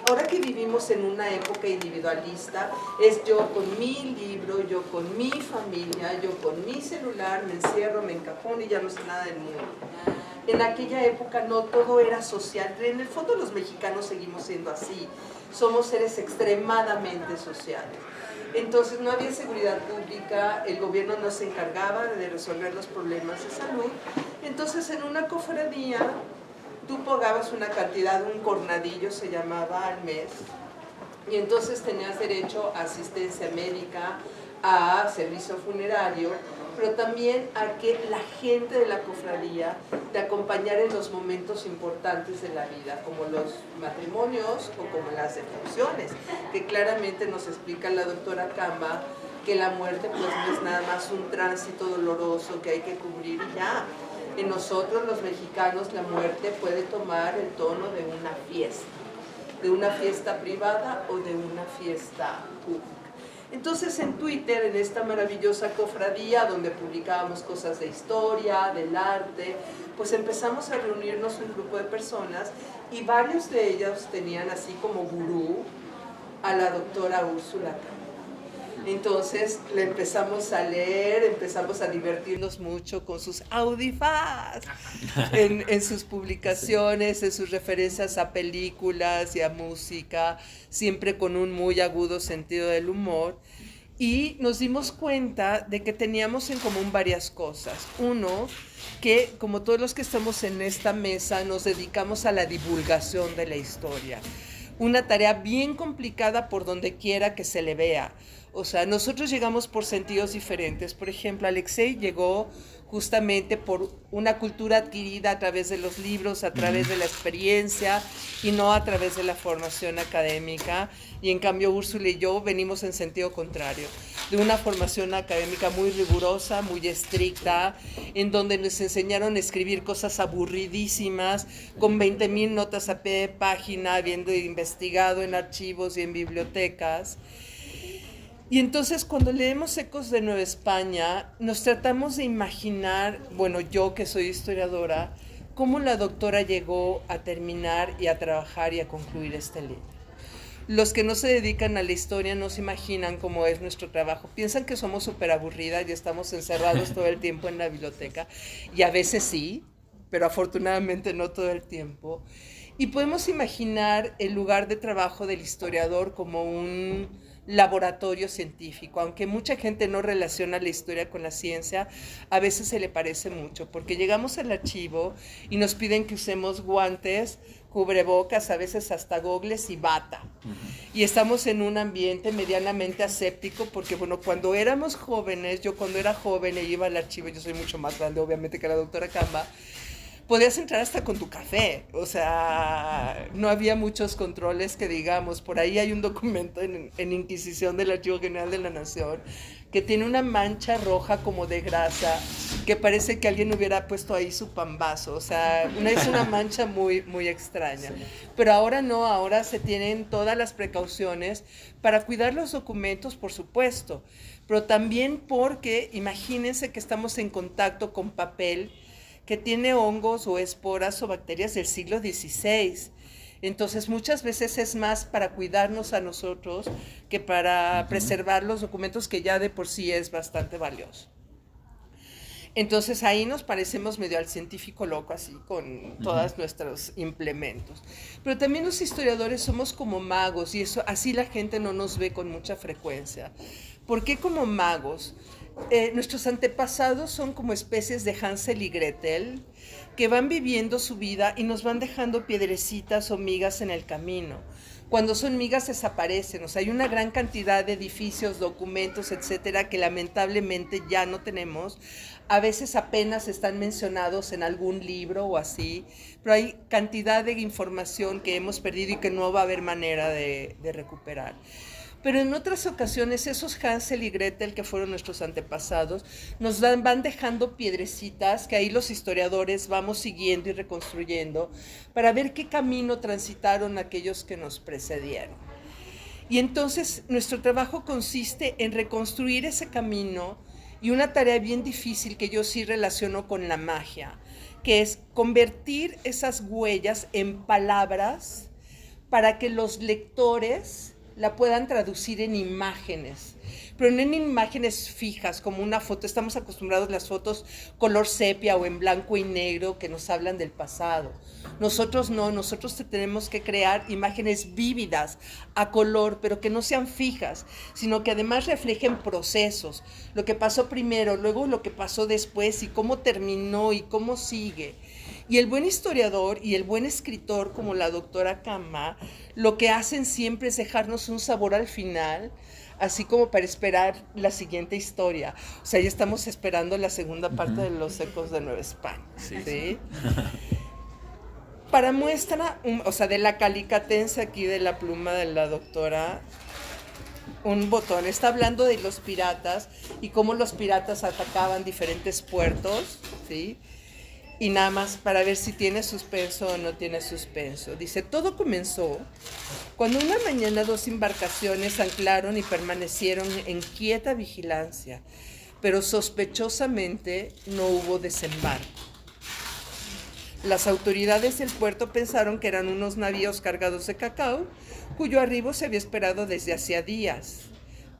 ahora que vivimos en una época individualista, es yo con mi libro, yo con mi familia, yo con mi celular, me encierro, me encajono y ya no sé nada del mundo. En aquella época no, todo era social. En el fondo los mexicanos seguimos siendo así. Somos seres extremadamente sociales. Entonces no había seguridad pública, el gobierno no se encargaba de resolver los problemas de salud. Entonces en una cofradía tú pagabas una cantidad, un cornadillo se llamaba al mes, y entonces tenías derecho a asistencia médica, a servicio funerario, pero también a que la gente de la cofradía te acompañara en los momentos importantes de la vida, como los matrimonios o como las defunciones, que claramente nos explica la doctora Camba que la muerte pues no es nada más un tránsito doloroso que hay que cubrir y ya. En nosotros los mexicanos la muerte puede tomar el tono de una fiesta privada o de una fiesta pública. Entonces en Twitter, en esta maravillosa cofradía donde publicábamos cosas de historia, del arte, pues empezamos a reunirnos un grupo de personas y varios de ellos tenían así como gurú a la doctora Úrsula Camba. Entonces le empezamos a leer, empezamos a divertirnos mucho con sus audifaz, en sus publicaciones, en sus referencias a películas y a música, siempre con un muy agudo sentido del humor. Y nos dimos cuenta de que teníamos en común varias cosas. Uno, que como todos los que estamos en esta mesa, nos dedicamos a la divulgación de la historia. Una tarea bien complicada por donde quiera que se le vea. O sea, nosotros llegamos por sentidos diferentes. Por ejemplo, Alexei llegó justamente por una cultura adquirida a través de los libros, a través de la experiencia y no a través de la formación académica. Y en cambio, Úrsula y yo venimos en sentido contrario, de una formación académica muy rigurosa, muy estricta, en donde nos enseñaron a escribir cosas aburridísimas, con 20,000 notas a pie de página, habiendo investigado en archivos y en bibliotecas. Y entonces cuando leemos Ecos de Nueva España, nos tratamos de imaginar, bueno, yo que soy historiadora, cómo la doctora llegó a terminar y a trabajar y a concluir este libro. Los que no se dedican a la historia no se imaginan cómo es nuestro trabajo. Piensan que somos súper aburridas y estamos encerrados todo el tiempo en la biblioteca. Y a veces sí, pero afortunadamente no todo el tiempo. Y podemos imaginar el lugar de trabajo del historiador como un laboratorio científico, aunque mucha gente no relaciona la historia con la ciencia, a veces se le parece mucho, porque llegamos al archivo y nos piden que usemos guantes, cubrebocas, a veces hasta gogles y bata. Y estamos en un ambiente medianamente aséptico, porque bueno, cuando éramos jóvenes, yo cuando era joven e iba al archivo, yo soy mucho más grande obviamente que la doctora Camba, podías entrar hasta con tu café, o sea, no había muchos controles que digamos. Por ahí hay un documento en Inquisición del Archivo General de la Nación que tiene una mancha roja como de grasa, que parece que alguien hubiera puesto ahí su pambazo, o sea, es una mancha muy, muy extraña. Pero ahora no, ahora se tienen todas las precauciones para cuidar los documentos, por supuesto, pero también porque imagínense que estamos en contacto con papel que tiene hongos o esporas o bacterias del siglo XVI. Entonces muchas veces es más para cuidarnos a nosotros que para preservar los documentos, que ya de por sí es bastante valioso. Entonces ahí nos parecemos medio al científico loco, así, con todos nuestros implementos. Pero también los historiadores somos como magos, y eso así la gente no nos ve con mucha frecuencia. ¿Por qué como magos? Nuestros antepasados son como especies de Hansel y Gretel que van viviendo su vida y nos van dejando piedrecitas o migas en el camino. Cuando son migas desaparecen, o sea, hay una gran cantidad de edificios, documentos, etcétera, que lamentablemente ya no tenemos. A veces apenas están mencionados en algún libro o así, pero hay cantidad de información que hemos perdido y que no va a haber manera de recuperar. Pero en otras ocasiones esos Hansel y Gretel que fueron nuestros antepasados nos van dejando piedrecitas que ahí los historiadores vamos siguiendo y reconstruyendo para ver qué camino transitaron aquellos que nos precedieron. Y entonces nuestro trabajo consiste en reconstruir ese camino, y una tarea bien difícil que yo sí relaciono con la magia, que es convertir esas huellas en palabras para que los lectores la puedan traducir en imágenes, pero no en imágenes fijas, como una foto. Estamos acostumbrados a las fotos color sepia o en blanco y negro que nos hablan del pasado. Nosotros no, nosotros tenemos que crear imágenes vívidas, a color, pero que no sean fijas, sino que además reflejen procesos, lo que pasó primero, luego lo que pasó después y cómo terminó y cómo sigue. Y el buen historiador y el buen escritor, como la doctora Cama, lo que hacen siempre es dejarnos un sabor al final, así como para esperar la siguiente historia. O sea, ya estamos esperando la segunda parte de Los Ecos de Nueva España. Sí. ¿Sí? Para muestra, o sea, de la calicatense aquí de la pluma de la doctora, un botón. Está hablando de los piratas y cómo los piratas atacaban diferentes puertos, ¿sí? Y nada más para ver si tiene suspenso o no tiene suspenso. Dice, todo comenzó cuando una mañana 2 embarcaciones anclaron y permanecieron en quieta vigilancia, pero sospechosamente no hubo desembarco. Las autoridades del puerto pensaron que eran unos navíos cargados de cacao, cuyo arribo se había esperado desde hacía días.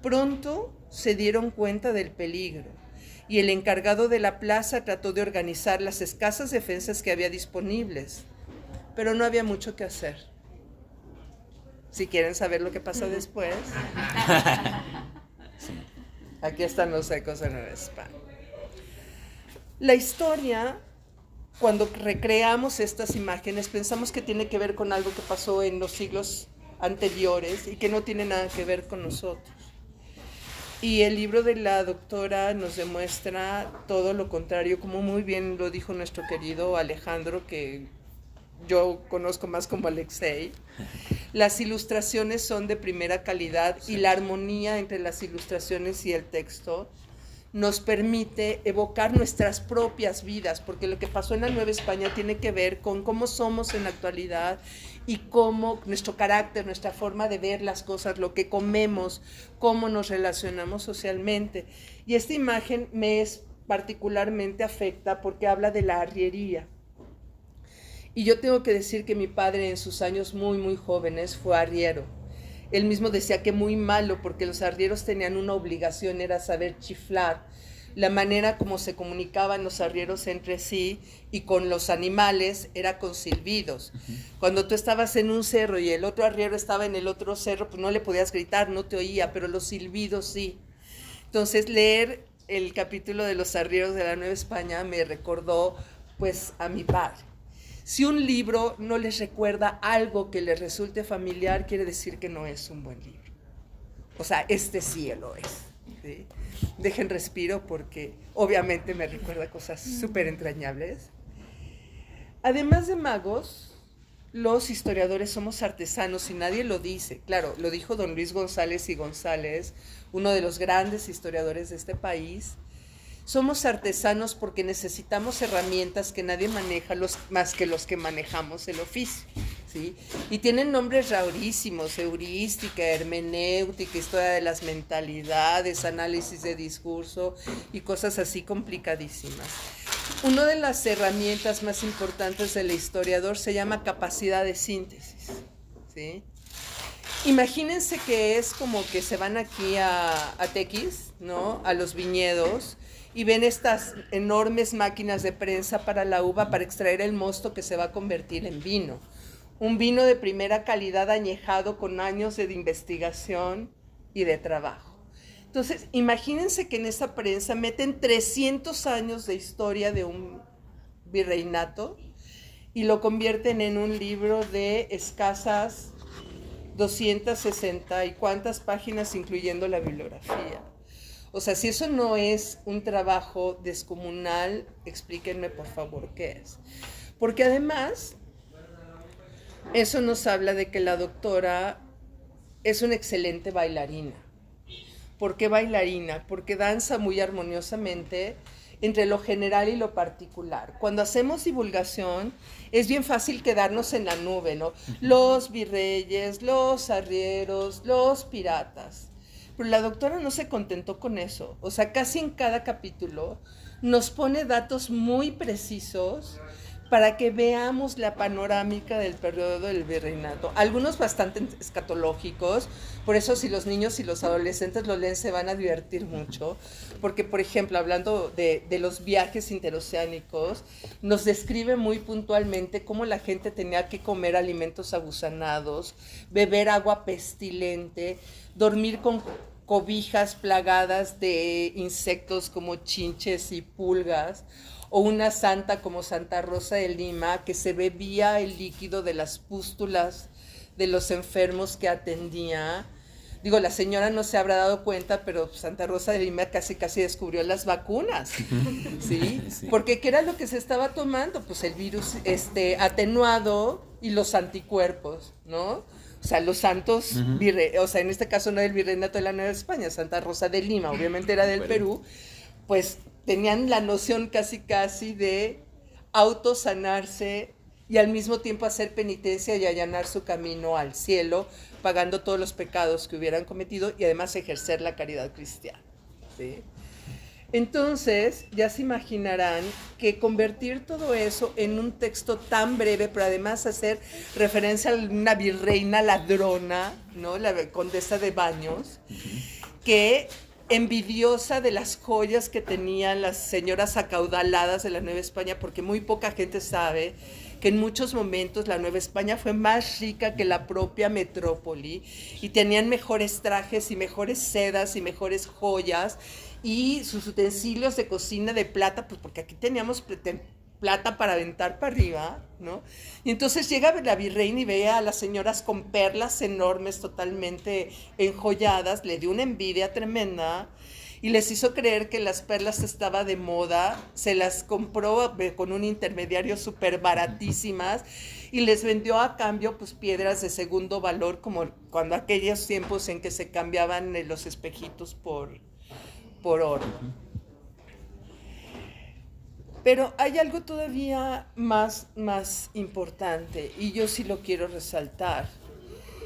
Pronto se dieron cuenta del peligro, y el encargado de la plaza trató de organizar las escasas defensas que había disponibles, pero no había mucho que hacer. Si quieren saber lo que pasó después, aquí están Los Ecos de Nueva España. La historia, cuando recreamos estas imágenes, pensamos que tiene que ver con algo que pasó en los siglos anteriores y que no tiene nada que ver con nosotros. Y el libro de la doctora nos demuestra todo lo contrario, como muy bien lo dijo nuestro querido Alejandro, que yo conozco más como Alexei. Las ilustraciones son de primera calidad y la armonía entre las ilustraciones y el texto nos permite evocar nuestras propias vidas, porque lo que pasó en la Nueva España tiene que ver con cómo somos en la actualidad y cómo nuestro carácter, nuestra forma de ver las cosas, lo que comemos, cómo nos relacionamos socialmente. Y esta imagen me es particularmente afecta porque habla de la arriería. Y yo tengo que decir que mi padre en sus años muy, muy jóvenes fue arriero. Él mismo decía que muy malo porque los arrieros tenían una obligación, era saber chiflar. La manera como se comunicaban los arrieros entre sí y con los animales era con silbidos. Cuando tú estabas en un cerro y el otro arriero estaba en el otro cerro, pues no le podías gritar, no te oía, pero los silbidos sí. Entonces leer el capítulo de los arrieros de la Nueva España me recordó pues a mi padre. Si un libro no les recuerda algo que les resulte familiar, quiere decir que no es un buen libro. O sea, este sí lo es. ¿Sí? Dejen respiro porque obviamente me recuerda cosas súper entrañables. Además de magos, los historiadores somos artesanos y nadie lo dice. Claro, lo dijo don Luis González y González, uno de los grandes historiadores de este país. Somos artesanos porque necesitamos herramientas que nadie maneja más que los que manejamos el oficio, ¿sí? Y tienen nombres rarísimos: heurística, hermenéutica, historia de las mentalidades, análisis de discurso y cosas así complicadísimas. Una de las herramientas más importantes del historiador se llama capacidad de síntesis, ¿sí? Imagínense que es como que se van aquí a Tequis, ¿no? A los viñedos, y ven estas enormes máquinas de prensa para la uva para extraer el mosto que se va a convertir en vino. Un vino de primera calidad añejado con años de investigación y de trabajo. Entonces, imagínense que en esa prensa meten 300 años de historia de un virreinato y lo convierten en un libro de escasas 260 y cuántas páginas, incluyendo la bibliografía. O sea, si eso no es un trabajo descomunal, explíquenme por favor qué es. Porque además, eso nos habla de que la doctora es una excelente bailarina. ¿Por qué bailarina? Porque danza muy armoniosamente entre lo general y lo particular. Cuando hacemos divulgación, es bien fácil quedarnos en la nube, ¿no? Los virreyes, los arrieros, los piratas. Pero la doctora no se contentó con eso. O sea, casi en cada capítulo nos pone datos muy precisos para que veamos la panorámica del periodo del virreinato. Algunos bastante escatológicos, por eso si los niños y los adolescentes lo leen se van a divertir mucho, porque por ejemplo, hablando de los viajes interoceánicos, nos describe muy puntualmente cómo la gente tenía que comer alimentos agusanados, beber agua pestilente, dormir con cobijas plagadas de insectos como chinches y pulgas, o una santa como Santa Rosa de Lima, que se bebía el líquido de las pústulas de los enfermos que atendía. Digo, la señora no se habrá dado cuenta, pero Santa Rosa de Lima casi descubrió las vacunas, ¿sí? Sí. Porque ¿qué era lo que se estaba tomando? Pues el virus atenuado y los anticuerpos, ¿no? O sea, los santos, o sea, en este caso no del virreinato de la Nueva España, Santa Rosa de Lima, obviamente era del Perú, pues tenían la noción casi de autosanarse y al mismo tiempo hacer penitencia y allanar su camino al cielo, pagando todos los pecados que hubieran cometido y además ejercer la caridad cristiana, ¿sí? Entonces, ya se imaginarán que convertir todo eso en un texto tan breve, pero además hacer referencia a una virreina ladrona, ¿no? La condesa de Baños, que envidiosa de las joyas que tenían las señoras acaudaladas de la Nueva España, porque muy poca gente sabe que en muchos momentos la Nueva España fue más rica que la propia metrópoli y tenían mejores trajes y mejores sedas y mejores joyas y sus utensilios de cocina de plata, pues porque aquí teníamos plata para aventar para arriba, ¿no? Y entonces llega la virreina y ve a las señoras con perlas enormes, totalmente enjolladas, le dio una envidia tremenda y les hizo creer que las perlas estaban de moda, se las compró con un intermediario súper baratísimas y les vendió a cambio pues piedras de segundo valor, como cuando aquellos tiempos en que se cambiaban los espejitos por oro. Pero hay algo todavía más importante, y yo sí lo quiero resaltar,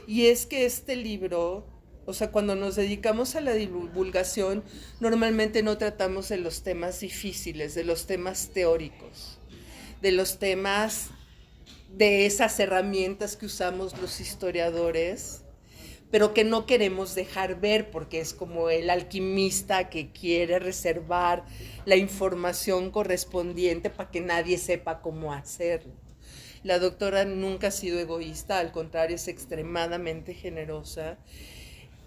y es que este libro, o sea, cuando nos dedicamos a la divulgación, normalmente no tratamos de los temas difíciles, de los temas teóricos, de los temas de esas herramientas que usamos los historiadores, pero que no queremos dejar ver porque es como el alquimista que quiere reservar la información correspondiente para que nadie sepa cómo hacerlo. La doctora nunca ha sido egoísta, al contrario, es extremadamente generosa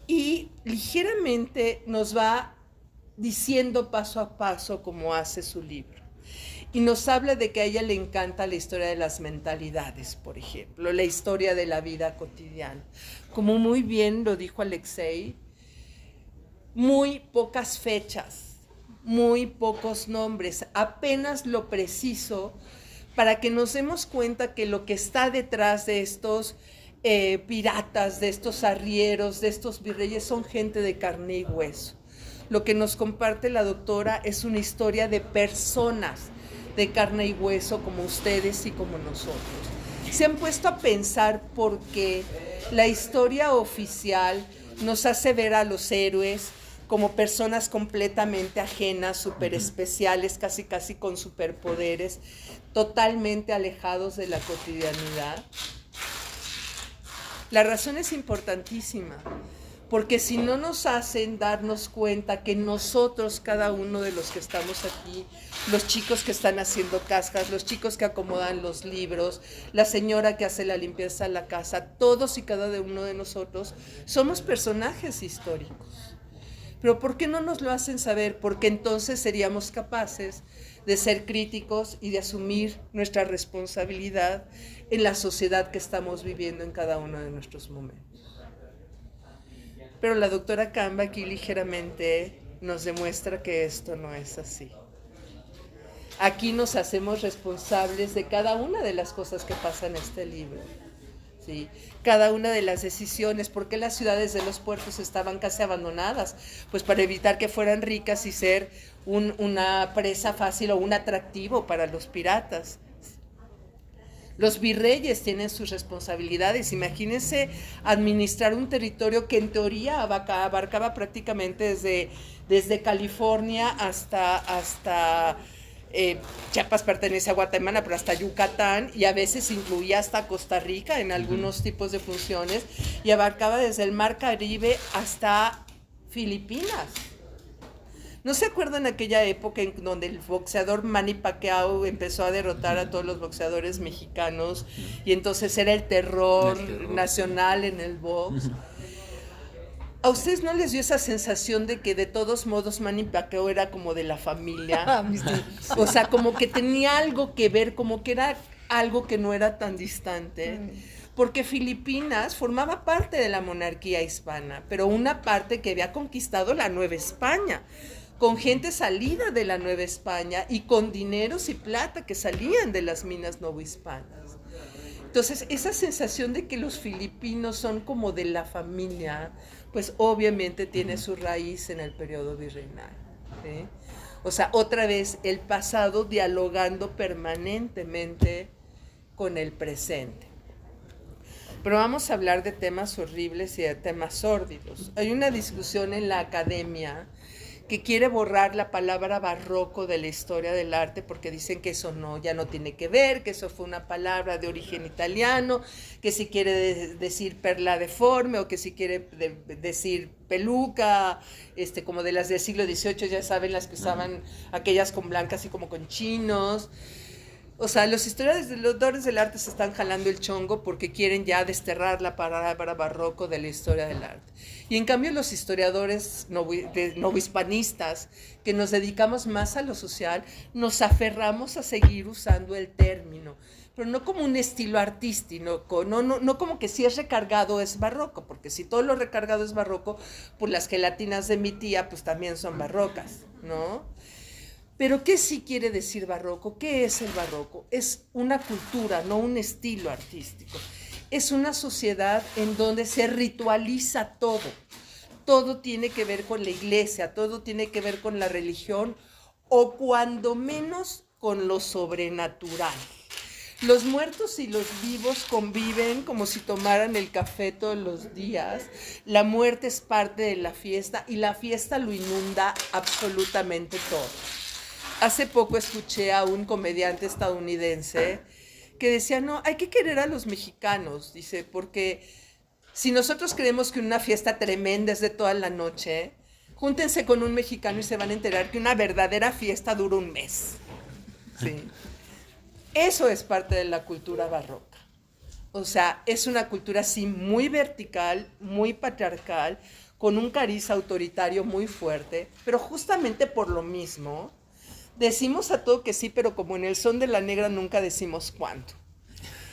y ligeramente nos va diciendo paso a paso cómo hace su libro. Y nos habla de que a ella le encanta la historia de las mentalidades, por ejemplo, la historia de la vida cotidiana. Como muy bien lo dijo Alexei, muy pocas fechas, muy pocos nombres, apenas lo preciso para que nos demos cuenta que lo que está detrás de estos piratas, de estos arrieros, de estos virreyes, son gente de carne y hueso. Lo que nos comparte la doctora es una historia de personas de carne y hueso como ustedes y como nosotros. Se han puesto a pensar por qué la historia oficial nos hace ver a los héroes como personas completamente ajenas, súper especiales, casi con superpoderes, totalmente alejados de la cotidianidad. La razón es importantísima, porque si no nos hacen darnos cuenta que nosotros, cada uno de los que estamos aquí, los chicos que están haciendo cascas, los chicos que acomodan los libros, la señora que hace la limpieza en la casa, todos y cada uno de nosotros somos personajes históricos. Pero ¿por qué no nos lo hacen saber? Porque entonces seríamos capaces de ser críticos y de asumir nuestra responsabilidad en la sociedad que estamos viviendo en cada uno de nuestros momentos. Pero la doctora Camba aquí ligeramente nos demuestra que esto no es así. Aquí nos hacemos responsables de cada una de las cosas que pasan en este libro, ¿sí? Cada una de las decisiones. ¿Por qué las ciudades de los puertos estaban casi abandonadas? Pues para evitar que fueran ricas y ser una presa fácil o un atractivo para los piratas. Los virreyes tienen sus responsabilidades. Imagínense administrar un territorio que en teoría abarcaba prácticamente desde California hasta Chiapas pertenece a Guatemala, pero hasta Yucatán, y a veces incluía hasta Costa Rica en algunos tipos de funciones, y abarcaba desde el Mar Caribe hasta Filipinas. ¿No se acuerdan aquella época en donde el boxeador Manny Pacquiao empezó a derrotar a todos los boxeadores mexicanos y entonces era el terror nacional en el box? ¿A ustedes no les dio esa sensación de que de todos modos Manny Pacquiao era como de la familia? O sea, como que tenía algo que ver, como que era algo que no era tan distante. Porque Filipinas formaba parte de la monarquía hispana, pero una parte que había conquistado la Nueva España, con gente salida de la Nueva España y con dineros y plata que salían de las minas novohispanas. Entonces, esa sensación de que los filipinos son como de la familia, pues obviamente tiene su raíz en el periodo virreinal, ¿sí? O sea, otra vez el pasado dialogando permanentemente con el presente. Pero vamos a hablar de temas horribles y de temas sórdidos. Hay una discusión en la academia que quiere borrar la palabra barroco de la historia del arte porque dicen que eso ya no tiene que ver, que eso fue una palabra de origen italiano, que si quiere decir perla deforme o que si quiere decir peluca, como de las del siglo XVIII, ya saben, las que usaban aquellas con blancas y como con chinos. O sea, los historiadores del arte se están jalando el chongo porque quieren ya desterrar la palabra barroco de la historia del arte. Y en cambio los historiadores novohispanistas, que nos dedicamos más a lo social, nos aferramos a seguir usando el término, pero no como un estilo artístico, no como que si es recargado es barroco, porque si todo lo recargado es barroco, pues las gelatinas de mi tía pues también son barrocas, ¿no? Pero ¿qué sí quiere decir barroco? ¿Qué es el barroco? Es una cultura, no un estilo artístico. Es una sociedad en donde se ritualiza todo. Todo tiene que ver con la iglesia, todo tiene que ver con la religión, o cuando menos con lo sobrenatural. Los muertos y los vivos conviven como si tomaran el café todos los días. La muerte es parte de la fiesta y la fiesta lo inunda absolutamente todo. Hace poco escuché a un comediante estadounidense que decía, no, hay que querer a los mexicanos, dice, porque si nosotros creemos que una fiesta tremenda es de toda la noche, júntense con un mexicano y se van a enterar que una verdadera fiesta dura un mes. ¿Sí? Eso es parte de la cultura barroca. O sea, es una cultura así muy vertical, muy patriarcal, con un cariz autoritario muy fuerte, pero justamente por lo mismo decimos a todo que sí, pero como en el son de la negra nunca decimos cuánto.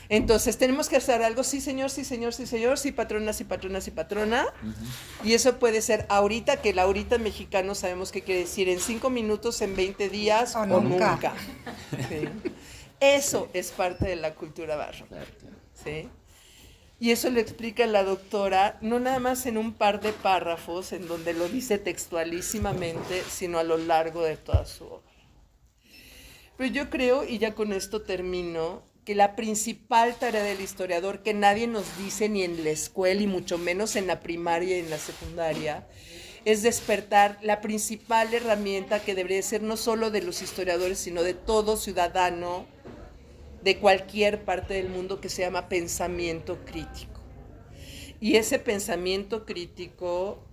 Entonces, tenemos que hacer algo, sí señor, sí señor, sí señor, sí patrona, sí patrona, sí patrona. Y eso puede ser ahorita, que el ahorita mexicano sabemos qué quiere decir, en 5 minutos, en 20 días o nunca. Sí. Eso es parte de la cultura barroca. ¿Sí? Y eso lo explica la doctora, no nada más en un par de párrafos, en donde lo dice textualísimamente, sino a lo largo de toda su obra. Pero yo creo, y ya con esto termino, que la principal tarea del historiador, que nadie nos dice ni en la escuela y mucho menos en la primaria y en la secundaria, es despertar la principal herramienta que debería ser no solo de los historiadores, sino de todo ciudadano de cualquier parte del mundo, que se llama pensamiento crítico. Y ese pensamiento crítico,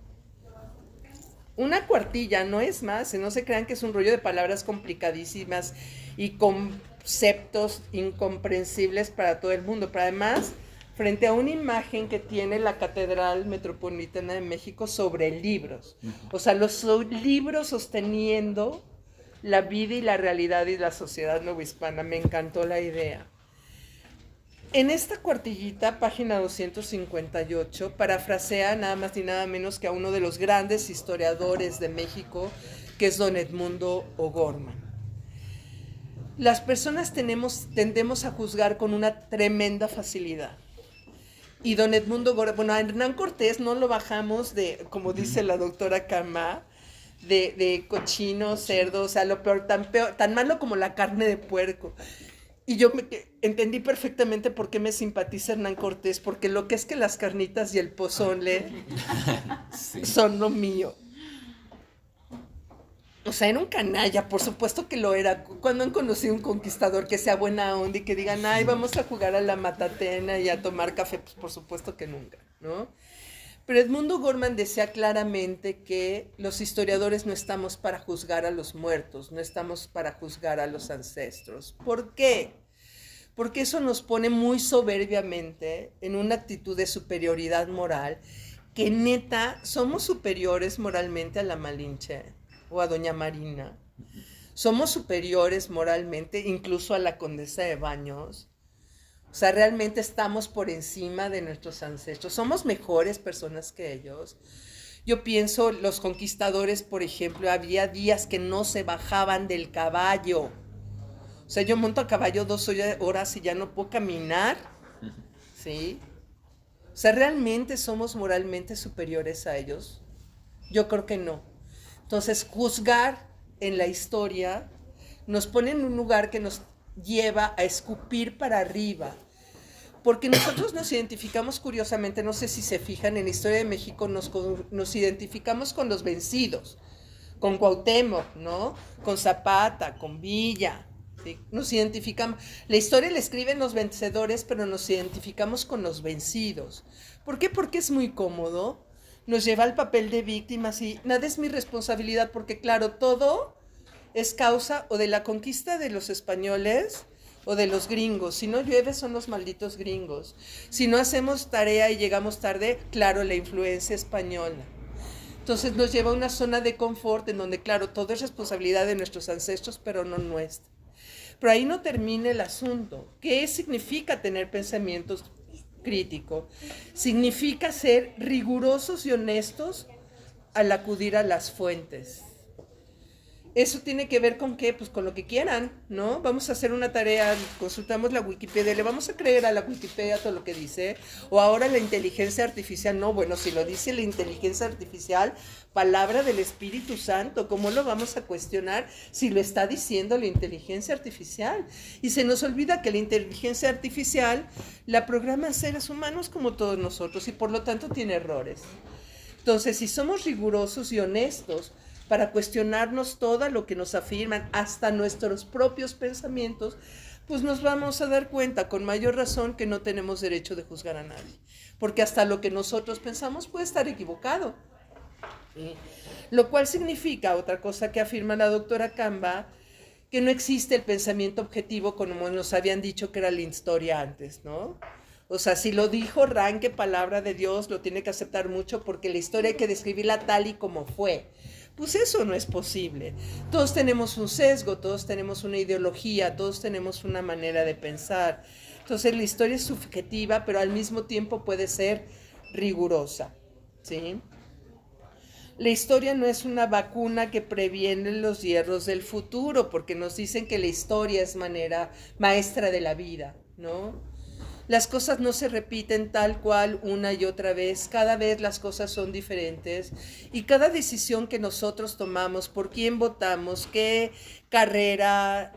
una cuartilla, no es más, no se crean que es un rollo de palabras complicadísimas y conceptos incomprensibles para todo el mundo, pero además, frente a una imagen que tiene la Catedral Metropolitana de México sobre libros, o sea, los libros sosteniendo la vida y la realidad y la sociedad novohispana, me encantó la idea. En esta cuartillita, página 258, parafrasea nada más ni nada menos que a uno de los grandes historiadores de México, que es don Edmundo O'Gorman. Las personas tendemos a juzgar con una tremenda facilidad. Y don Edmundo O'Gorman, bueno, a Hernán Cortés no lo bajamos de, como dice la doctora Camá, de cochino, cerdo, o sea, lo peor, tan malo como la carne de puerco. Y yo entendí perfectamente por qué me simpatiza Hernán Cortés, porque lo que es que las carnitas y el pozole sí, son lo mío. O sea, era un canalla, por supuesto que lo era. Cuando han conocido un conquistador que sea buena onda y que digan, ay, vamos a jugar a la matatena y a tomar café, pues por supuesto que nunca, ¿no? Pero Edmundo Gorman decía claramente que los historiadores no estamos para juzgar a los muertos, no estamos para juzgar a los ancestros. ¿Por qué? Porque eso nos pone muy soberbiamente en una actitud de superioridad moral, que neta somos superiores moralmente a la Malinche o a doña Marina. Somos superiores moralmente incluso a la condesa de Baños. O sea, realmente estamos por encima de nuestros ancestros. Somos mejores personas que ellos. Yo pienso, los conquistadores, por ejemplo, había días que no se bajaban del caballo. O sea, yo monto a caballo 2 horas y ya no puedo caminar. ¿Sí? O sea, ¿realmente somos moralmente superiores a ellos? Yo creo que no. Entonces, juzgar en la historia nos pone en un lugar que nos lleva a escupir para arriba. Porque nosotros nos identificamos curiosamente, no sé si se fijan, en la historia de México nos identificamos con los vencidos, con Cuauhtémoc, ¿no? Con Zapata, con Villa. ¿Sí? Nos identificamos. La historia la escriben los vencedores, pero nos identificamos con los vencidos. ¿Por qué? Porque es muy cómodo. Nos lleva al papel de víctimas y nada es mi responsabilidad, porque claro, todo es causa o de la conquista de los españoles o de los gringos. Si no llueve son los malditos gringos. Si no hacemos tarea y llegamos tarde, claro, la influencia española. Entonces nos lleva a una zona de confort en donde, claro, todo es responsabilidad de nuestros ancestros, pero no nuestra. Pero ahí no termina el asunto. ¿Qué significa tener pensamientos críticos? Significa ser rigurosos y honestos al acudir a las fuentes. Eso tiene que ver con qué, pues con lo que quieran, ¿no? Vamos a hacer una tarea, consultamos la Wikipedia, ¿le vamos a creer a la Wikipedia todo lo que dice? O ahora la inteligencia artificial, no, bueno, si lo dice la inteligencia artificial, palabra del Espíritu Santo, ¿cómo lo vamos a cuestionar si lo está diciendo la inteligencia artificial? Y se nos olvida que la inteligencia artificial la programan seres humanos como todos nosotros y por lo tanto tiene errores. Entonces, si somos rigurosos y honestos para cuestionarnos todo lo que nos afirman, hasta nuestros propios pensamientos, pues nos vamos a dar cuenta con mayor razón que no tenemos derecho de juzgar a nadie, porque hasta lo que nosotros pensamos puede estar equivocado. ¿Sí? Lo cual significa, otra cosa que afirma la doctora Camba, que no existe el pensamiento objetivo como nos habían dicho que era la historia antes, ¿no? O sea, si lo dijo Ranke, palabra de Dios, lo tiene que aceptar mucho porque la historia hay que describirla tal y como fue. Pues eso no es posible. Todos tenemos un sesgo, todos tenemos una ideología, todos tenemos una manera de pensar. Entonces la historia es subjetiva, pero al mismo tiempo puede ser rigurosa, ¿sí? La historia no es una vacuna que previene los hierros del futuro, porque nos dicen que la historia es manera maestra de la vida, ¿no? Las cosas no se repiten tal cual una y otra vez, cada vez las cosas son diferentes y cada decisión que nosotros tomamos, por quién votamos, qué carrera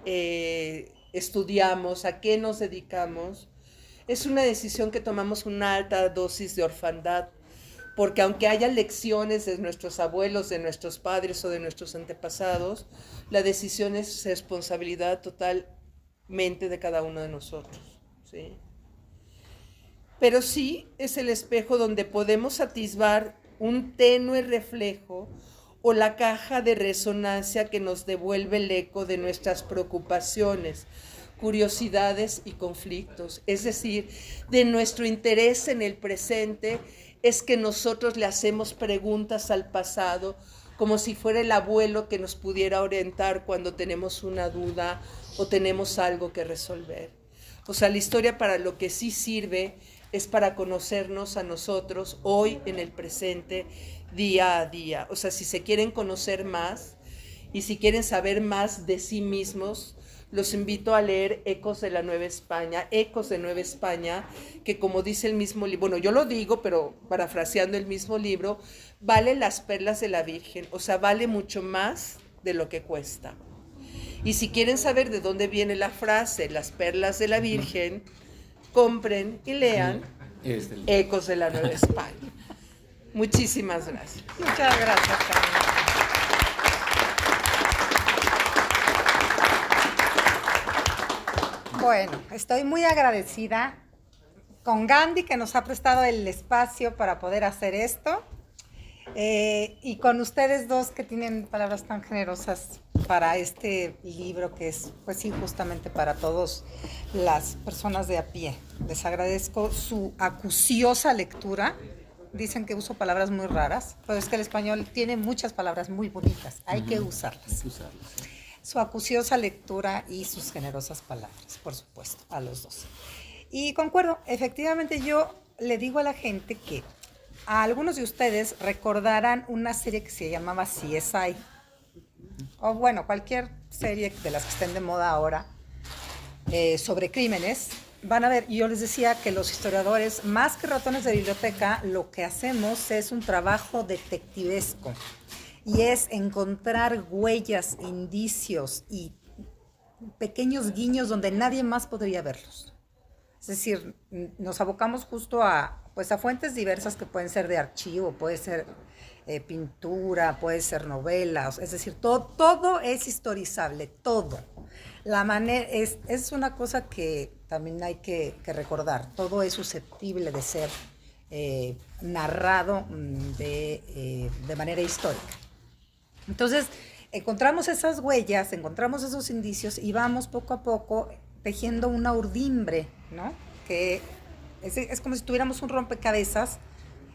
estudiamos, a qué nos dedicamos, es una decisión que tomamos una alta dosis de orfandad, porque aunque haya lecciones de nuestros abuelos, de nuestros padres o de nuestros antepasados, la decisión es responsabilidad totalmente de cada uno de nosotros, ¿sí? Pero sí es el espejo donde podemos atisbar un tenue reflejo o la caja de resonancia que nos devuelve el eco de nuestras preocupaciones, curiosidades y conflictos. Es decir, de nuestro interés en el presente es que nosotros le hacemos preguntas al pasado como si fuera el abuelo que nos pudiera orientar cuando tenemos una duda o tenemos algo que resolver. O sea, la historia para lo que sí sirve es para conocernos a nosotros hoy en el presente, día a día. O sea, si se quieren conocer más y si quieren saber más de sí mismos, los invito a leer Ecos de la Nueva España, Ecos de Nueva España, que como dice el mismo libro, bueno, yo lo digo, pero parafraseando el mismo libro, vale las perlas de la Virgen, o sea, vale mucho más de lo que cuesta. Y si quieren saber de dónde viene la frase, las perlas de la Virgen, compren y lean Ecos de la Nueva España. Muchísimas gracias. Muchas gracias, Carmen. Bueno, estoy muy agradecida con Gandhi que nos ha prestado el espacio para poder hacer esto y con ustedes dos que tienen palabras tan generosas para este libro que es, pues sí, justamente para todas las personas de a pie. Les agradezco su acuciosa lectura. Dicen que uso palabras muy raras, pero es que el español tiene muchas palabras muy bonitas, hay que usarlas. Su acuciosa lectura y sus generosas palabras, por supuesto, a los dos. Y concuerdo, efectivamente yo le digo a la gente que a algunos de ustedes recordarán una serie que se llamaba CSI, o bueno, cualquier serie de las que estén de moda ahora, sobre crímenes. Van a ver, yo les decía que los historiadores, más que ratones de biblioteca, lo que hacemos es un trabajo detectivesco. Y es encontrar huellas, indicios y pequeños guiños donde nadie más podría verlos. Es decir, nos abocamos justo a fuentes diversas que pueden ser de archivo, puede ser pintura, puede ser novelas, es decir, todo es historizable, todo. La manera es una cosa que también hay que recordar, todo es susceptible de ser narrado de manera histórica. Entonces, encontramos esas huellas, encontramos esos indicios y vamos poco a poco tejiendo una urdimbre, ¿no? Que es como si tuviéramos un rompecabezas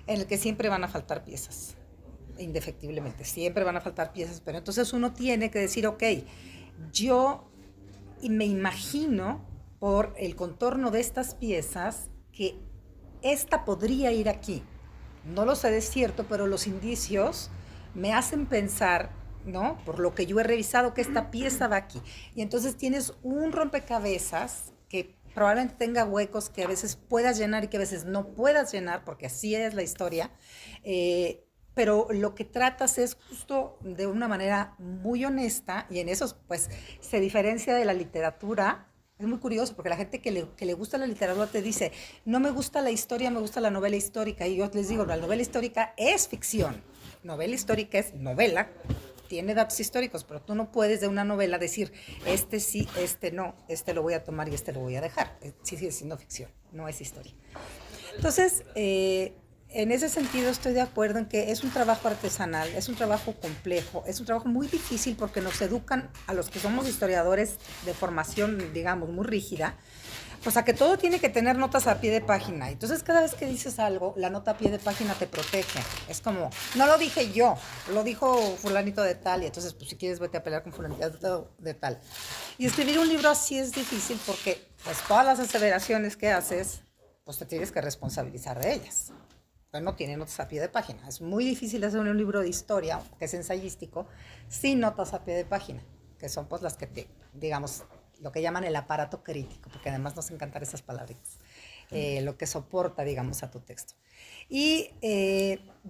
en el que siempre van a faltar piezas, indefectiblemente, siempre van a faltar piezas, pero entonces uno tiene que decir, ok, yo me imagino por el contorno de estas piezas que esta podría ir aquí. No lo sé de cierto, pero los indicios me hacen pensar, ¿no? Por lo que yo he revisado, que esta pieza va aquí. Y entonces tienes un rompecabezas que probablemente tenga huecos que a veces puedas llenar y que a veces no puedas llenar, porque así es la historia. Pero lo que tratas es justo de una manera muy honesta, y en eso pues se diferencia de la literatura. Es muy curioso porque la gente que le gusta la literatura te dice, no me gusta la historia, me gusta la novela histórica. Y yo les digo, la novela histórica es ficción. Novela histórica es novela, tiene datos históricos, pero tú no puedes de una novela decir, este sí, este no, este lo voy a tomar y este lo voy a dejar. Sí sigue siendo ficción, no es historia. Entonces, en ese sentido estoy de acuerdo en que es un trabajo artesanal, es un trabajo complejo, es un trabajo muy difícil porque nos educan a los que somos historiadores de formación, digamos, muy rígida, pues a que todo tiene que tener notas a pie de página. Entonces cada vez que dices algo, la nota a pie de página te protege. Es como, no lo dije yo, lo dijo fulanito de tal, y entonces pues si quieres vete a pelear con fulanito de tal. Y escribir un libro así es difícil porque pues todas las aseveraciones que haces, pues te tienes que responsabilizar de ellas. Pero no tiene notas a pie de página. Es muy difícil hacer un libro de historia, que es ensayístico, sin notas a pie de página, que son pues las que te, digamos, lo que llaman el aparato crítico, porque además nos encantan esas palabras, lo que soporta, digamos, a tu texto. Y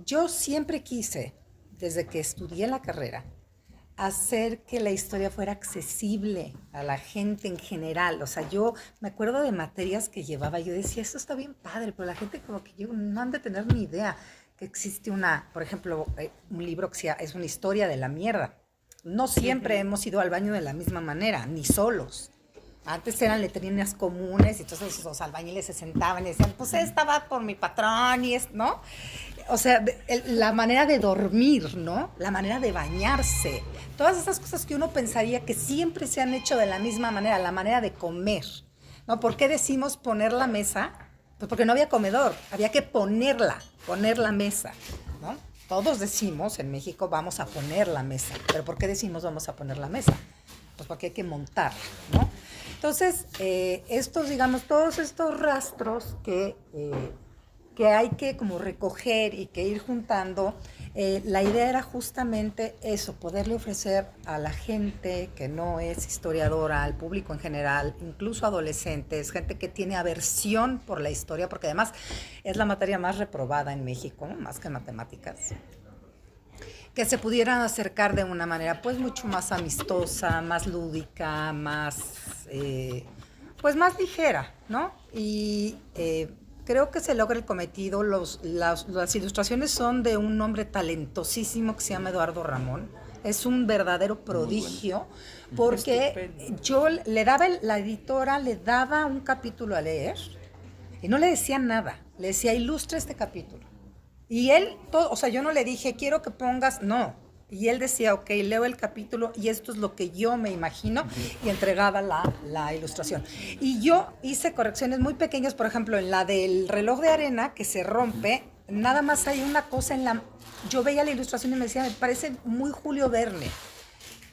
yo siempre quise, desde que estudié la carrera, hacer que la historia fuera accesible a la gente en general. O sea, yo me acuerdo de materias que llevaba, yo decía, esto está bien padre, pero la gente como que yo no han de tener ni idea que existe por ejemplo, un libro que es una historia de la mierda. No siempre hemos ido al baño de la misma manera, ni solos. Antes eran letrinas comunes y entonces los albañiles se sentaban y decían, pues esta va por mi patrón y es, ¿no? O sea, la manera de dormir, ¿no? La manera de bañarse. Todas esas cosas que uno pensaría que siempre se han hecho de la misma manera, la manera de comer, ¿no? ¿Por qué decimos poner la mesa? Pues porque no había comedor, había que poner la mesa, ¿no? Todos decimos en México vamos a poner la mesa, pero ¿por qué decimos vamos a poner la mesa? Pues porque hay que montar, ¿no? Entonces, digamos, todos estos rastros que hay que como recoger y que ir juntando, la idea era justamente eso, poderle ofrecer a la gente que no es historiadora, al público en general, incluso adolescentes, gente que tiene aversión por la historia, porque además es la materia más reprobada en México, más que matemáticas, que se pudieran acercar de una manera pues mucho más amistosa, más lúdica, pues más ligera, ¿no? Y creo que se logra el cometido. Las ilustraciones son de un hombre talentosísimo que se llama Eduardo Ramón. Es un verdadero prodigio, porque yo la editora le daba un capítulo a leer y no le decía nada, le decía, ilustra este capítulo. Y él, o sea, yo no le dije, quiero que pongas, no. Y él decía, ok, leo el capítulo y esto es lo que yo me imagino, y entregaba la ilustración. Y yo hice correcciones muy pequeñas, por ejemplo, en la del reloj de arena que se rompe, nada más hay una cosa en la... Yo veía la ilustración y me decía, me parece muy Julio Verne,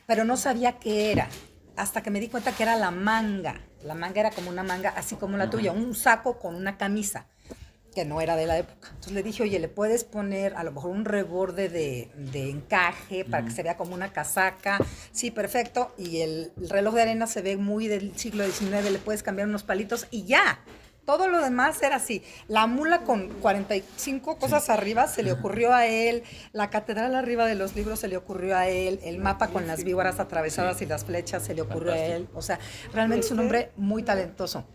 pero no sabía qué era, hasta que me di cuenta que era la manga. La manga era como una manga, así como la tuya, un saco con una camisa, que no era de la época. Entonces le dije, oye, ¿le puedes poner a lo mejor un reborde de encaje para que se vea como una casaca? Sí, perfecto. Y el reloj de arena se ve muy del siglo XIX, le puedes cambiar unos palitos y ya. Todo lo demás era así. La mula con 45 cosas arriba se le ocurrió a él, la catedral arriba de los libros se le ocurrió a él, el mapa con las víboras atravesadas y las flechas se le ocurrió a él. O sea, realmente es un hombre muy talentoso.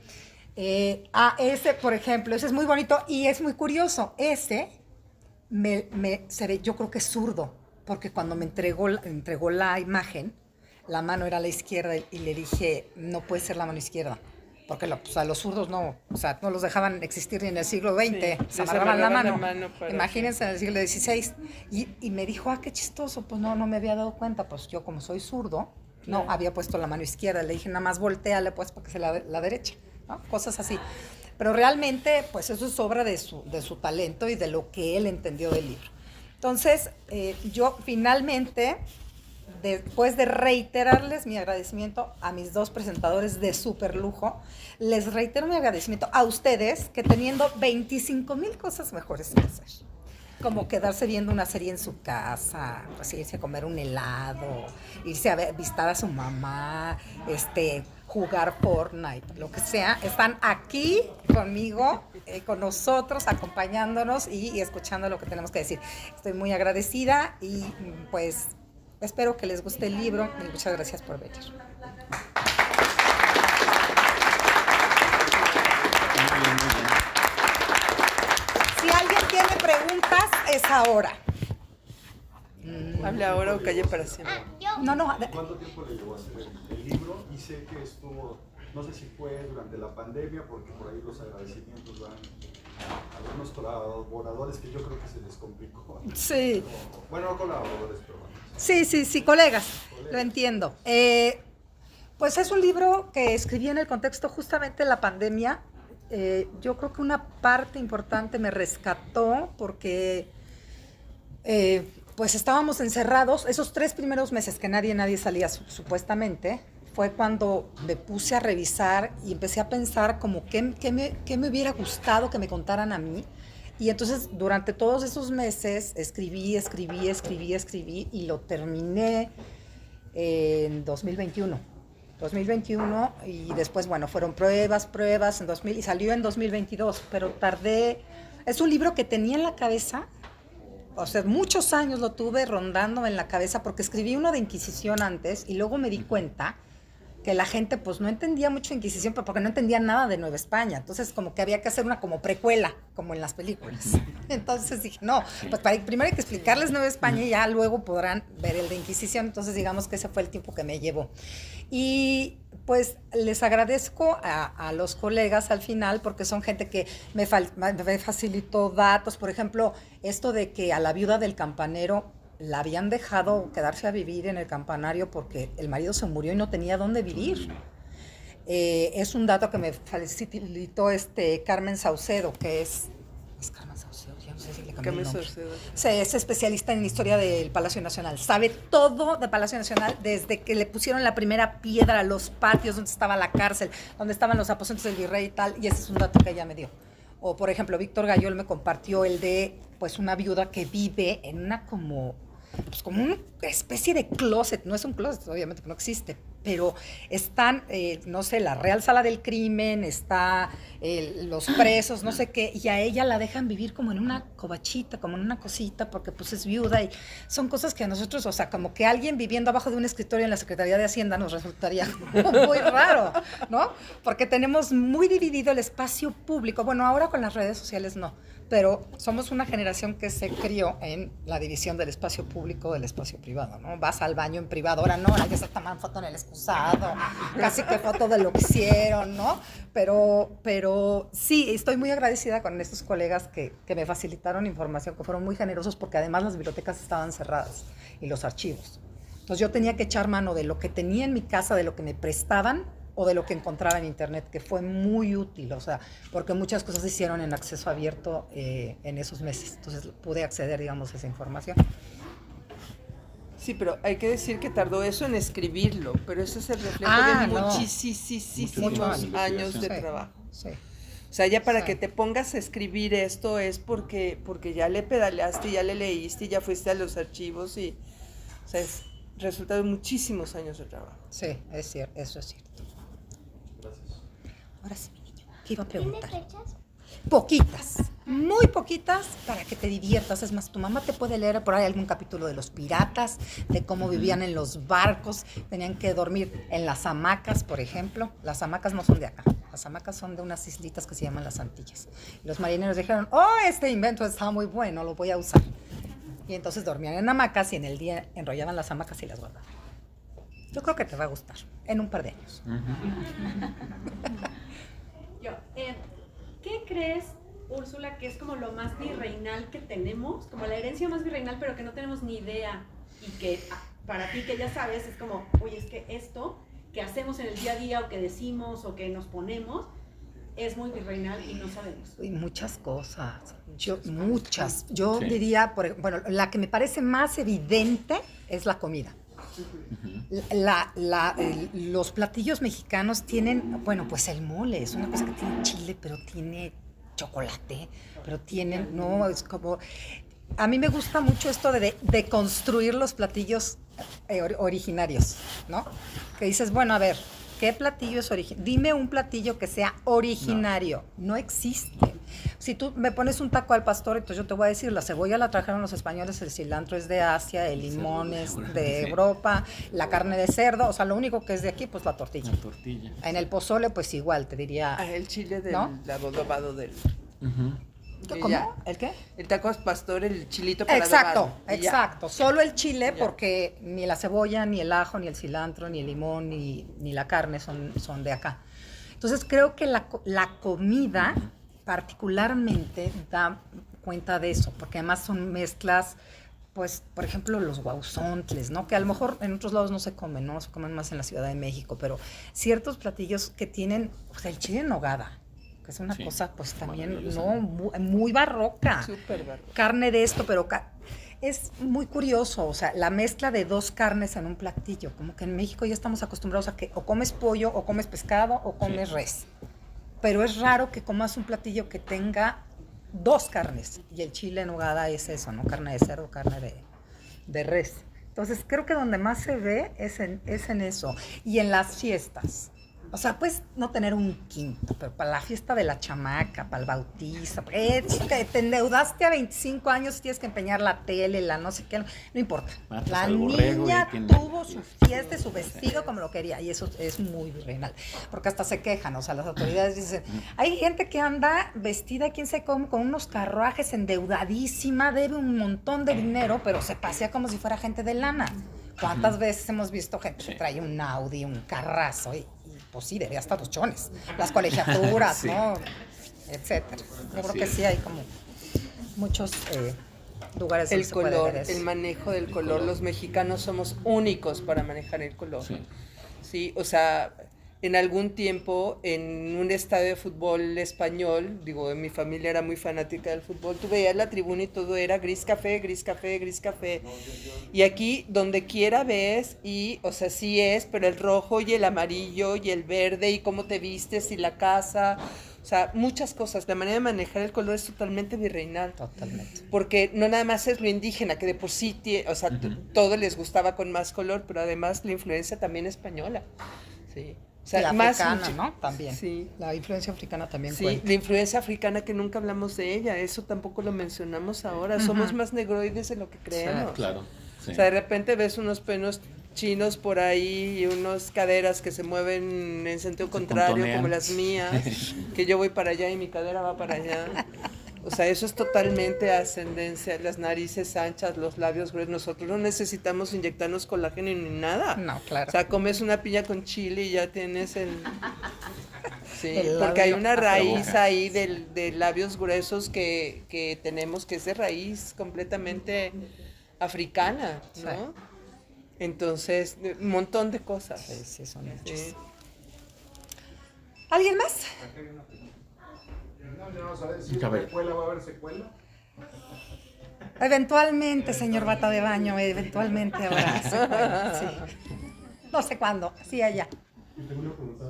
Ese, por ejemplo, ese es muy bonito y es muy curioso. Ese se ve, yo creo que es zurdo, porque cuando me entregó la imagen, la mano era a la izquierda y le dije, no puede ser la mano izquierda, porque a los zurdos no los dejaban existir ni en el siglo XX, se amarraban la mano imagínense en el siglo XVI. Y me dijo, qué chistoso, pues no me había dado cuenta, pues yo como soy zurdo, no había puesto la mano izquierda, le dije, nada más volteale pues para que sea la derecha, ¿no? Cosas así. Pero realmente, pues eso es obra de su talento y de lo que él entendió del libro. Entonces, yo finalmente, después de reiterarles mi agradecimiento a mis dos presentadores de súper lujo, les reitero mi agradecimiento a ustedes, que teniendo 25,000 cosas mejores que hacer, como quedarse viendo una serie en su casa, pues irse a comer un helado, irse a visitar a su mamá, jugar Fortnite, lo que sea, están aquí conmigo, con nosotros, acompañándonos y escuchando lo que tenemos que decir. Estoy muy agradecida y pues espero que les guste el libro y muchas gracias por venir. Si alguien tiene preguntas, es ahora. Hable ahora o calle para siempre. No. ¿Cuánto tiempo le llevó a hacer el libro? Y sé que estuvo, no sé si fue durante la pandemia, porque por ahí los agradecimientos van a algunos colaboradores que yo creo que se les complicó. Sí. Bueno, no colaboradores, pero bueno. Sí, colegas, lo entiendo. Pues es un libro que escribí en el contexto justamente de la pandemia. Yo creo que una parte importante me rescató porque pues estábamos encerrados. Esos 3 primeros meses que nadie salía supuestamente, fue cuando me puse a revisar y empecé a pensar como qué me hubiera gustado que me contaran a mí. Y entonces durante todos esos meses escribí y lo terminé en 2021 y después, bueno, fueron pruebas en 2000 y salió en 2022, pero tardé. Es un libro que tenía en la cabeza, o sea, muchos años lo tuve rondando en la cabeza porque escribí uno de Inquisición antes y luego me di cuenta que la gente pues no entendía mucho Inquisición porque no entendía nada de Nueva España, entonces como que había que hacer una como precuela, como en las películas. Entonces dije, no, pues primero hay que explicarles Nueva España y ya luego podrán ver el de Inquisición. Entonces digamos que ese fue el tiempo que me llevó. Y pues les agradezco a los colegas al final porque son gente que me facilitó datos, por ejemplo, esto de que a la viuda del campanero la habían dejado quedarse a vivir en el campanario porque el marido se murió y no tenía dónde vivir. Es un dato que me facilitó Carmen Saucedo, que es Carmen Saucedo, ya no sé si le cambié el nombre. Es especialista en historia del Palacio Nacional, sabe todo de Palacio Nacional, desde que le pusieron la primera piedra a los patios donde estaba la cárcel, donde estaban los aposentos del virrey y tal, y ese es un dato que ella me dio. O por ejemplo, Víctor Gayol me compartió el de pues una viuda que vive en una como una especie de closet. No es un closet, obviamente, que no existe, pero están, no sé, la Real Sala del Crimen, está los presos, no sé qué, y a ella la dejan vivir como en una covachita, como en una cosita, porque pues es viuda, y son cosas que a nosotros, o sea, como que alguien viviendo abajo de un escritorio en la Secretaría de Hacienda nos resultaría muy raro, ¿no? Porque tenemos muy dividido el espacio público. Bueno, ahora con las redes sociales no, pero somos una generación que se crió en la división del espacio público del espacio privado, ¿no? Vas al baño en privado, ahora no, ahora ya se toman foto en el excusado, casi que foto de lo que hicieron, ¿no? Pero sí, estoy muy agradecida con estos colegas que me facilitaron información, que fueron muy generosos, porque además las bibliotecas estaban cerradas y los archivos. Entonces yo tenía que echar mano de lo que tenía en mi casa, de lo que me prestaban, o de lo que encontraba en internet, que fue muy útil, o sea, porque muchas cosas se hicieron en acceso abierto en esos meses, entonces pude acceder, digamos, a esa información. Sí, pero hay que decir que tardó eso en escribirlo, pero eso es el reflejo de muchísimos años de trabajo. Sí. O sea, ya para que te pongas a escribir esto es porque ya le pedaleaste, ya le leíste, ya fuiste a los archivos y, o sea, es resultado de muchísimos años de trabajo. Sí, es cierto, eso es cierto. Gracias. Ahora sí, mi niño, ¿qué iba a ¿Tiene preguntar? fechas? Poquitas, muy poquitas, para que te diviertas. Es más, tu mamá te puede leer por ahí algún capítulo de los piratas, de cómo vivían en los barcos, tenían que dormir en las hamacas, por ejemplo. Las hamacas no son de acá, las hamacas son de unas islitas que se llaman las Antillas. Y los marineros dijeron, oh, este invento está muy bueno, lo voy a usar. Y entonces dormían en hamacas y en el día enrollaban las hamacas y las guardaban. Yo creo que te va a gustar, en un par de años. ¿Qué crees, Úrsula, que es como lo más virreinal que tenemos? Como la herencia más virreinal, pero que no tenemos ni idea. Y que para ti, que ya sabes, es como, oye, es que esto que hacemos en el día a día, o que decimos, o que nos ponemos, es muy virreinal y no sabemos. Y muchas cosas, muchas. Yo diría, bueno, la que me parece más evidente es la comida. Los platillos mexicanos tienen, bueno, pues el mole es una cosa que tiene chile, pero tiene chocolate, pero tienen, no, es como... A mí me gusta mucho esto de construir los platillos originarios, ¿no? Que dices, bueno, a ver, ¿qué platillo es originario? Dime un platillo que sea originario. No existe. Si tú me pones un taco al pastor, entonces yo te voy a decir, la cebolla la trajeron los españoles, el cilantro es de Asia, el limón es de Europa, la carne de cerdo, o sea, lo único que es de aquí, pues la tortilla. La tortilla. En el pozole, pues igual, te diría... El chile del ¿no? adobado del... ¿Cómo? Ya. ¿El qué? El taco al pastor, el chilito para Exacto, adobado. Y ya. exacto. Solo el chile, Ya. porque ni la cebolla, ni el ajo, ni el cilantro, ni el limón, ni la carne son de acá. Entonces creo que la comida particularmente da cuenta de eso, porque además son mezclas, pues, por ejemplo, los guauzontles, ¿no? Que a lo mejor en otros lados no se comen, ¿no? Se comen más en la Ciudad de México, pero ciertos platillos que tienen, o sea, el chile en nogada, que es una cosa, pues, también, ¿no? Muy barroca. Súper barroca. Carne de esto, pero es muy curioso, o sea, la mezcla de dos carnes en un platillo, como que en México ya estamos acostumbrados a que o comes pollo, o comes pescado, o comes res. Pero es raro que comas un platillo que tenga dos carnes, y el chile en nogada es eso, ¿no? Carne de cerdo, carne de res. Entonces, creo que donde más se ve es en eso. Y en las fiestas. O sea, puedes no tener un quinto, pero para la fiesta de la chamaca, para el bautizo, que te endeudaste a 25 años y tienes que empeñar la tele, la no sé qué, no importa. Matas La al borrego niña y tuvo su fiesta, su vestido como lo quería, y eso es muy virreinal, porque hasta se quejan, o sea, las autoridades dicen, hay gente que anda vestida, quién sabe cómo, con unos carruajes, endeudadísima, debe un montón de dinero, pero se pasea como si fuera gente de lana. ¿Cuántas veces hemos visto gente que trae un Audi, un carrazo, y pues sí, debe hasta los chones, las colegiaturas, ¿no? Etcétera. Yo creo que sí hay como muchos lugares donde El se puede color, ver eso. el manejo del color. Los mexicanos somos únicos para manejar el color. Sí. Sí, o sea, en algún tiempo en un estadio de fútbol español, digo, mi familia era muy fanática del fútbol, tú veías la tribuna y todo era gris café, gris café, gris café. Y aquí donde quiera ves y, o sea, sí es, pero el rojo y el amarillo y el verde y cómo te vistes y la casa, o sea, muchas cosas. La manera de manejar el color es totalmente virreinal. Totalmente. Porque no nada más es lo indígena, que de por sí, o sea, todo les gustaba con más color, pero además la influencia también española. Sí. O sea, la más africana, ¿no? También. Sí. La influencia africana también Sí, cuenta. la influencia africana que nunca hablamos de ella, eso tampoco lo mencionamos ahora. Somos más negroides de lo que creemos. Claro. Sí. O sea, de repente ves unos penos chinos por ahí y unas caderas que se mueven en sentido contrario, contonean. como las mías, que yo voy para allá y mi cadera va para allá. O sea, eso es totalmente ascendencia, las narices anchas, los labios gruesos. Nosotros no necesitamos inyectarnos colágeno ni nada. No, claro. O sea, comes una piña con chile y ya tienes el... Sí, El porque hay labio una hacia raíz boca. ahí de labios gruesos que tenemos, que es de raíz completamente africana, ¿no? Sí. Entonces, un montón de cosas. Sí, sí, son muchos. Sí. ¿Alguien más? No, ya sabes si es A ver. secuela, va a haber secuela. Eventualmente, señor Bata de Baño, eventualmente habrá secuela, sí. No sé cuándo, sí, allá. Y tengo una pregunta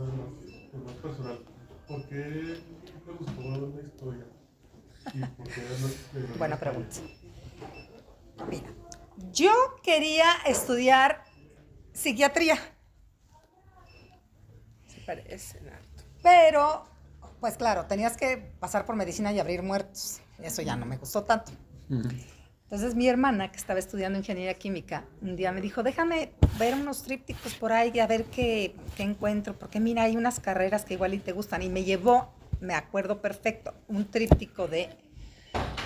más personal. ¿Por qué te gustó la historia? ¿Y por qué no? Buena pregunta. Mira, yo quería estudiar psiquiatría, Se parecen harto. pero, pues claro, tenías que pasar por medicina y abrir muertos. Eso ya no me gustó tanto. Entonces mi hermana, que estaba estudiando ingeniería química, un día me dijo, déjame ver unos trípticos por ahí a ver qué encuentro, porque mira, hay unas carreras que igual y te gustan. Y me llevó, me acuerdo perfecto, un tríptico de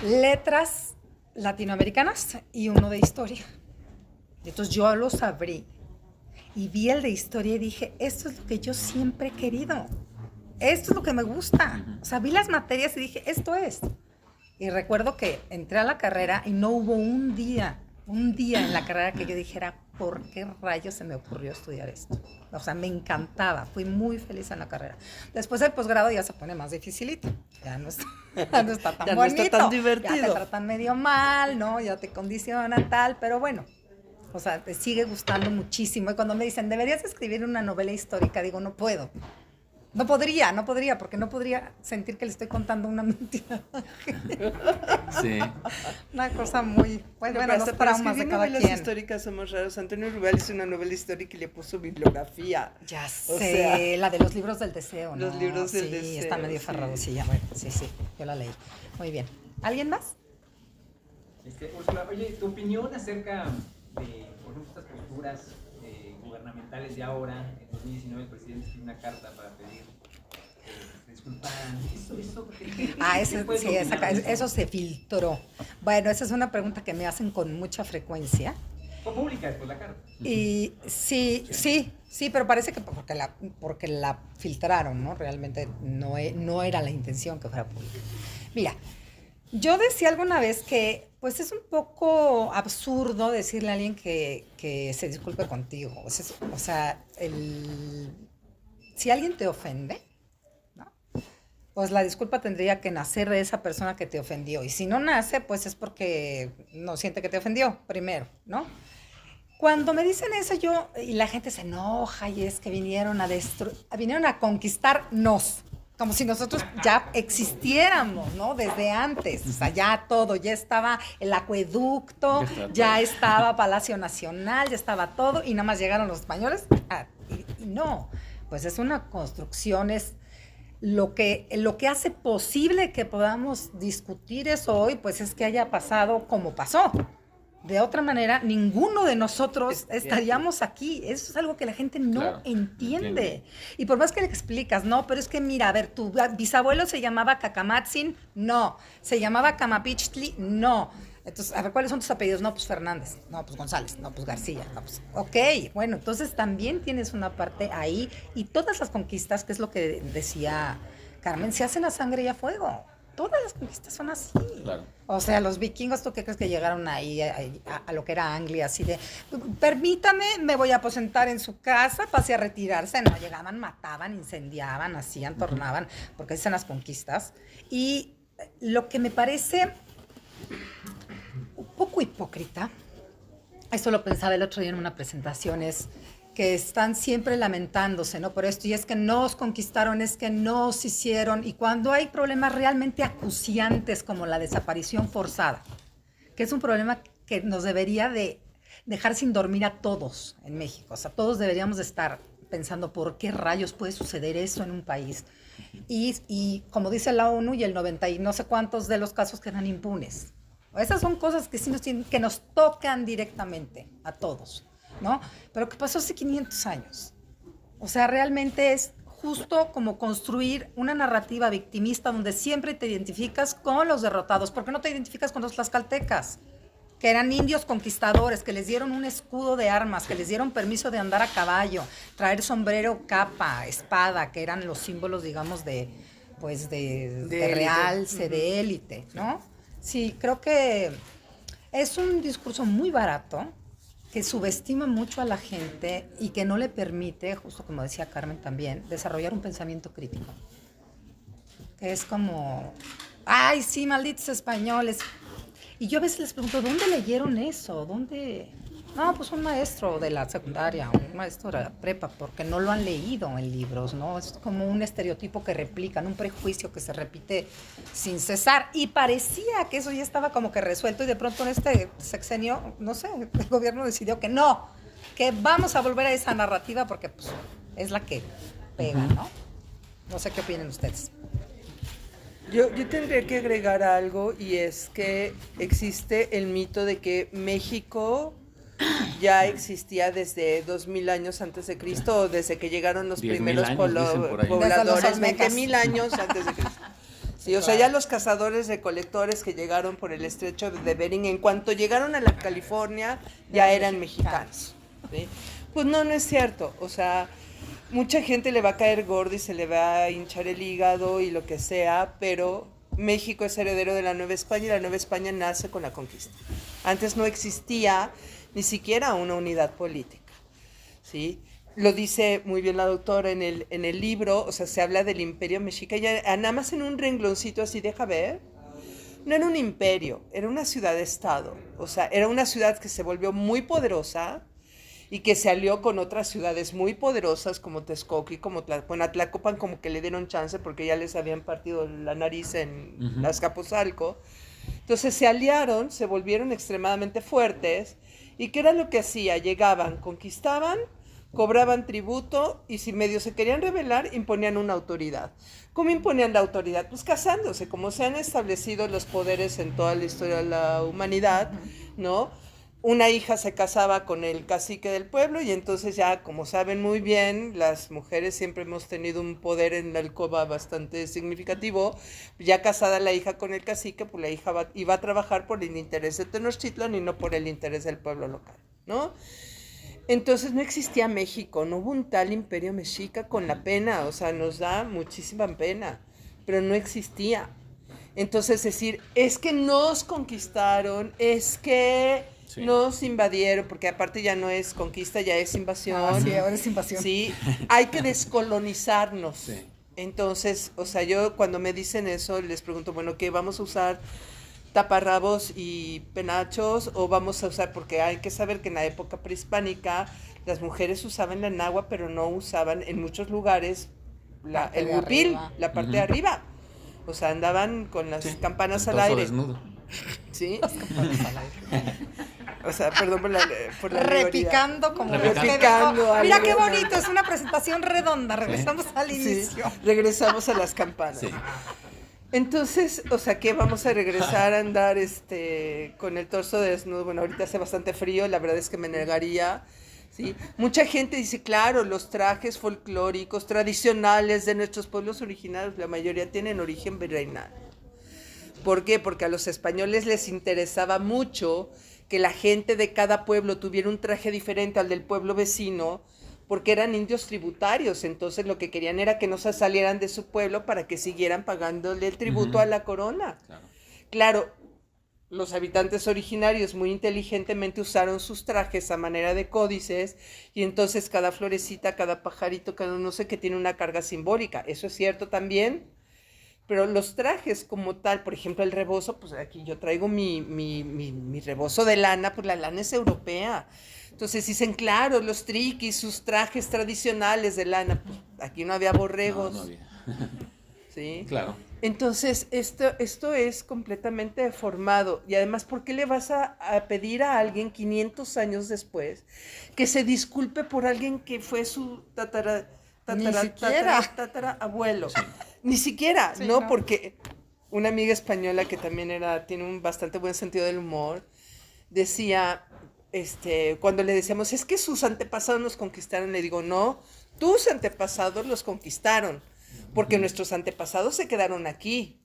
letras latinoamericanas y uno de historia. Entonces yo los abrí y vi el de historia y dije, esto es lo que yo siempre he querido. Esto es lo que me gusta. O sea, vi las materias y dije, esto es. Y recuerdo que entré a la carrera y no hubo un día en la carrera que yo dijera, ¿por qué rayos se me ocurrió estudiar esto? O sea, me encantaba, fui muy feliz en la carrera. Después del posgrado ya se pone más dificilito, ya no está tan Ya no bonito, está tan ya divertido. te tratan medio mal, ¿no? Ya te condicionan tal, pero bueno, o sea, te sigue gustando muchísimo. Y cuando me dicen, deberías escribir una novela histórica, digo, no puedo. No podría, porque no podría sentir que le estoy contando una mentira. Sí. Una cosa muy, pues No, bueno, pero los hasta para traumas de escribir cada novelas quien. históricas somos raros. Antonio Rubal hizo una novela histórica y le puso bibliografía. Ya O sé, sea, la de los libros del deseo, ¿no? los libros del sí, deseo, está medio sí. farradosilla, bueno, sí, yo la leí. Muy bien. ¿Alguien más? Úrsula, oye, tu opinión acerca de, por ejemplo, estas posturas gubernamentales de ahora. En 2019 el presidente escribió una carta para pedir que se disculparan. Eso se filtró. Bueno, esa es una pregunta que me hacen con mucha frecuencia. Fue pública después la carta. Y sí, pero parece que porque la filtraron, ¿no? Realmente no era la intención que fuera pública. Mira, yo decía alguna vez que pues es un poco absurdo decirle a alguien que se disculpe contigo. O sea, si alguien te ofende, ¿no? Pues la disculpa tendría que nacer de esa persona que te ofendió. Y si no nace, pues es porque no siente que te ofendió primero, ¿no? Cuando me dicen eso y la gente se enoja y es que vinieron a conquistarnos, como si nosotros ya existiéramos, ¿no? Desde antes, o sea, ya todo, ya estaba el acueducto, ya estaba Palacio Nacional, ya estaba todo y nada más llegaron los españoles. Y no, pues es una construcción, es lo que hace posible que podamos discutir eso hoy, pues es que haya pasado como pasó. De otra manera, ninguno de nosotros estaríamos aquí. Eso es algo que la gente no entiende. Y por más que le explicas, no, pero es que mira, a ver, tu bisabuelo se llamaba Cacamatzin, no. Se llamaba Camapichtli, no. Entonces, a ver, ¿cuáles son tus apellidos? No, pues Fernández, no, pues González, no, pues García, no, pues... Ok, bueno, entonces también tienes una parte ahí. Y todas las conquistas, que es lo que decía Carmen, se hacen a sangre y a fuego. Todas las conquistas son así. Claro. O sea, los vikingos, ¿tú qué crees que llegaron ahí a lo que era Anglia? Así de, permítame, me voy a aposentar en su casa, pase a retirarse. No, llegaban, mataban, incendiaban, hacían, tornaban, porque esas son las conquistas. Y lo que me parece un poco hipócrita, eso lo pensaba el otro día en una presentación, es que están siempre lamentándose, ¿no? Por esto, y es que nos conquistaron, es que nos hicieron, y cuando hay problemas realmente acuciantes como la desaparición forzada, que es un problema que nos debería de dejar sin dormir a todos en México, o sea, todos deberíamos de estar pensando por qué rayos puede suceder eso en un país, y como dice la ONU, y el 90 y no sé cuántos de los casos quedan impunes. Esas son cosas que sí que nos tocan directamente a todos, ¿no? Pero que pasó hace 500 años. O sea, realmente es justo como construir una narrativa victimista donde siempre te identificas con los derrotados. ¿Por qué no te identificas con los tlaxcaltecas? Que eran indios conquistadores, que les dieron un escudo de armas, que les dieron permiso de andar a caballo, traer sombrero, capa, espada, que eran los símbolos, digamos, de élite. realce, de élite, ¿no? Sí, creo que es un discurso muy barato, que subestima mucho a la gente y que no le permite, justo como decía Carmen también, desarrollar un pensamiento crítico. Que es como, ay, sí, malditos españoles. Y yo a veces les pregunto, ¿dónde leyeron eso? ¿Dónde? No, pues un maestro de la secundaria, un maestro de la prepa, porque no lo han leído en libros, ¿no? Es como un estereotipo que replican, un prejuicio que se repite sin cesar. Y parecía que eso ya estaba como que resuelto y de pronto en este sexenio, no sé, el gobierno decidió que no, que vamos a volver a esa narrativa porque pues, es la que pega, ¿no? No sé qué opinan ustedes. Yo tendría que agregar algo y es que existe el mito de que México ya existía desde 2000 años antes de Cristo o desde que llegaron los 10,000 primeros años, dicen por ahí. Desde los pobladores, olmecas. 20,000 años antes de Cristo. Sí, o sea, ya los cazadores recolectores que llegaron por el estrecho de Bering, en cuanto llegaron a la California, ya eran mexicanos. ¿Sí? Pues no es cierto. O sea, mucha gente le va a caer gordo y se le va a hinchar el hígado y lo que sea, pero México es heredero de la Nueva España y la Nueva España nace con la conquista. Antes no existía ni siquiera una unidad política, ¿sí? Lo dice muy bien la doctora en el libro, o sea, se habla del imperio mexica, ya nada más en un rengloncito así, deja ver, no era un imperio, era una ciudad-estado, o sea, era una ciudad que se volvió muy poderosa y que se alió con otras ciudades muy poderosas como Texcoco y como Tlacopan, como que le dieron chance porque ya les habían partido la nariz en Azcapotzalco. Entonces se aliaron, se volvieron extremadamente fuertes. ¿Y qué era lo que hacía? Llegaban, conquistaban, cobraban tributo y si medio se querían rebelar, imponían una autoridad. ¿Cómo imponían la autoridad? Pues casándose, como se han establecido los poderes en toda la historia de la humanidad, ¿no? Una hija se casaba con el cacique del pueblo y entonces ya, como saben muy bien, las mujeres siempre hemos tenido un poder en la alcoba bastante significativo. Ya casada la hija con el cacique, pues la hija iba a trabajar por el interés de Tenochtitlan y no por el interés del pueblo local, ¿no? Entonces no existía México, no hubo un tal imperio mexica con la pena, o sea, nos da muchísima pena, pero no existía. Entonces decir, es que nos conquistaron, es que Sí. nos invadieron, porque aparte ya no es conquista, ya es invasión. Sí, ahora es invasión. Sí, hay que descolonizarnos. Sí. Entonces, o sea, yo cuando me dicen eso, les pregunto, bueno, ¿qué vamos a usar? ¿Taparrabos y penachos? ¿O vamos a usar? Porque hay que saber que en la época prehispánica las mujeres usaban la nagua, pero no usaban en muchos lugares el huipil, la parte de arriba. O sea, andaban con las campanas el al torso aire. desnudo. ¿Sí? O sea, perdón por la Repicando como Repicando usted dijo. Mira algo. qué bonito, es una presentación redonda. Regresamos al Sí, inicio. regresamos a las campanas. Sí. Entonces, o sea, ¿qué vamos a regresar a andar con el torso desnudo? Bueno, ahorita hace bastante frío, la verdad es que me negaría. ¿Sí? Mucha gente dice, claro, los trajes folclóricos tradicionales de nuestros pueblos originarios, la mayoría tienen origen virreinal. ¿Por qué? Porque a los españoles les interesaba mucho que la gente de cada pueblo tuviera un traje diferente al del pueblo vecino, porque eran indios tributarios, entonces lo que querían era que no se salieran de su pueblo para que siguieran pagándole el tributo a la corona. Claro, los habitantes originarios muy inteligentemente usaron sus trajes a manera de códices y entonces cada florecita, cada pajarito, cada no sé qué tiene una carga simbólica. Eso es cierto también. Pero los trajes como tal, por ejemplo el rebozo, pues aquí yo traigo mi rebozo de lana, pues la lana es europea. Entonces dicen, claro, los triquis, sus trajes tradicionales de lana, pues aquí no había borregos. No había. ¿Sí? Claro. Entonces esto es completamente deformado. Y además, ¿por qué le vas a pedir a alguien 500 años después que se disculpe por alguien que fue su tatara abuelo? Ni siquiera, Sí, ¿no? no. Porque una amiga española que también tiene un bastante buen sentido del humor, decía, cuando le decíamos, es que sus antepasados nos conquistaron, le digo, no, Tus antepasados los conquistaron, porque nuestros antepasados se quedaron aquí.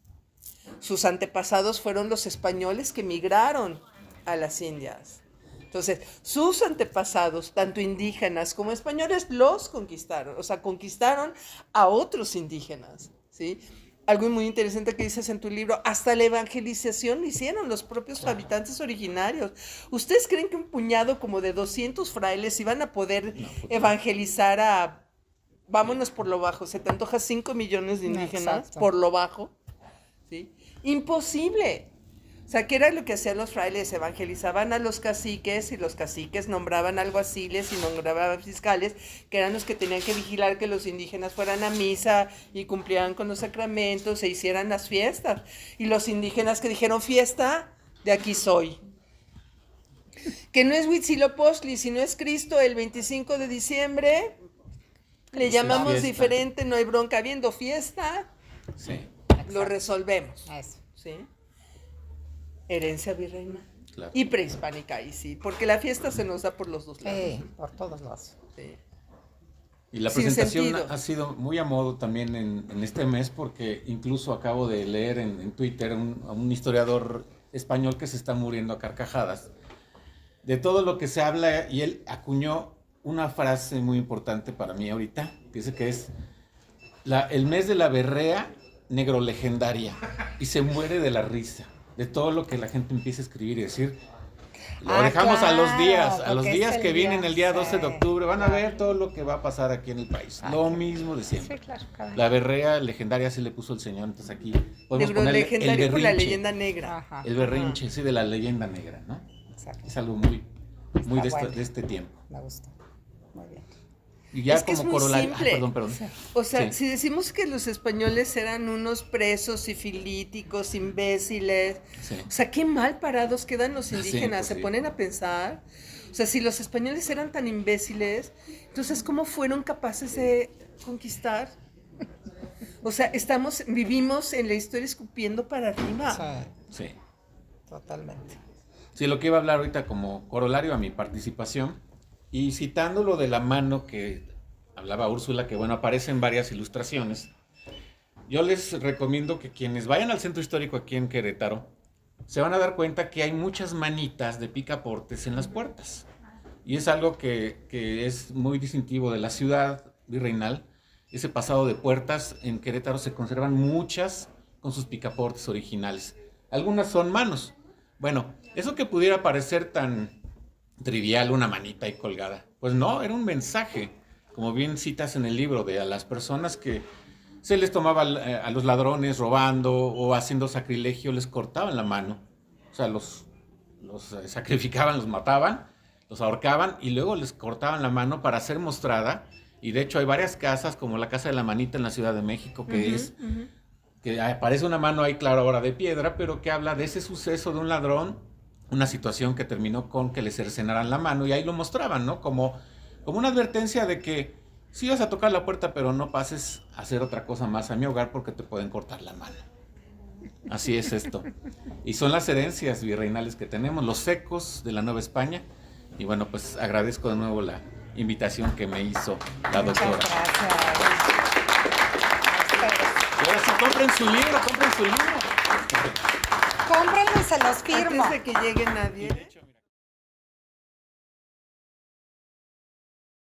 Sus antepasados fueron los españoles que migraron a las Indias. Entonces, sus antepasados, tanto indígenas como españoles, los conquistaron. O sea, conquistaron a otros indígenas, ¿sí? Algo muy interesante que dices en tu libro, hasta la evangelización lo hicieron los propios habitantes originarios. ¿Ustedes creen que un puñado como de 200 frailes iban a poder evangelizar a, vámonos por lo bajo, se te antoja 5 millones de indígenas? Exacto. Por lo bajo, ¿sí? Imposible. O sea, ¿qué era lo que hacían los frailes? Evangelizaban a los caciques y los caciques nombraban alguaciles y nombraban fiscales, que eran los que tenían que vigilar que los indígenas fueran a misa y cumplieran con los sacramentos e hicieran las fiestas. Y los indígenas que dijeron fiesta, de aquí soy. Que no es Huitzilopochtli, sino es Cristo el 25 de diciembre. Le llamamos fiesta. diferente, no hay bronca. Habiendo fiesta, Sí. lo resolvemos. Eso. ¿Sí? Herencia virreina. Claro. Y prehispánica, ahí sí, porque la fiesta se nos da por los dos lados. Sí, por todos lados. Sí. Y la Sin presentación sentido. ha sido muy a modo también en este mes, porque incluso acabo de leer en Twitter a un historiador español que se está muriendo a carcajadas de todo lo que se habla, y él acuñó una frase muy importante para mí ahorita, que dice que es el mes de la berrea negro legendaria, y se muere de la risa de todo lo que la gente empieza a escribir y decir. Lo dejamos a los porque días es el que vienen día, el día sí, 12 de octubre, van a claro. ver todo lo que va a pasar aquí en el país. Lo mismo de siempre. Sí, claro, cada La berrea legendaria se le puso el señor, entonces aquí podemos Negro ponerle legendario por la berrinche. leyenda negra. Ajá. El berrinche, sí, de la leyenda negra, ¿no? Exacto. Es algo muy Está de, bueno. de este tiempo. Me gusta. Muy bien. Y ya Es que como es muy corolario. simple. Perdón. O sea, Sí. si decimos que los españoles eran unos presos, sifilíticos, imbéciles, Sí. o sea, qué mal parados quedan los Sí, indígenas, pues se sí. ponen a pensar. O sea, si los españoles eran tan imbéciles, entonces, ¿cómo fueron capaces de conquistar? O sea, vivimos en la historia escupiendo para arriba. Sí, Sí. totalmente. Sí, lo que iba a hablar ahorita como corolario a mi participación, y citando lo de la mano que hablaba Úrsula, que bueno, aparece en varias ilustraciones, yo les recomiendo que quienes vayan al centro histórico aquí en Querétaro, se van a dar cuenta que hay muchas manitas de picaportes en las puertas. Y es algo que es muy distintivo de la ciudad virreinal. Ese pasado de puertas en Querétaro se conservan muchas con sus picaportes originales. Algunas son manos. Bueno, eso que pudiera parecer tan trivial, una manita ahí colgada, pues no, era un mensaje, como bien citas en el libro, de a las personas que se les tomaba a los ladrones robando o haciendo sacrilegio, les cortaban la mano. O sea, los sacrificaban, los mataban, los ahorcaban y luego les cortaban la mano para ser mostrada. Y de hecho hay varias casas, como la Casa de la Manita en la Ciudad de México, que que aparece una mano ahí, claro, ahora de piedra, pero que habla de ese suceso de un ladrón, una situación que terminó con que le cercenaran la mano, y ahí lo mostraban, ¿no? Como una advertencia de que sí vas a tocar la puerta, pero no pases a hacer otra cosa más a mi hogar porque te pueden cortar la mano. Así es esto. Y son las herencias virreinales que tenemos, los ecos de la Nueva España. Y bueno, pues agradezco de nuevo la invitación que me hizo la doctora. Muchas gracias. Y ahora sí, compren su libro. Cómprenlo y se los firmo. Antes de que llegue nadie. Y de hecho,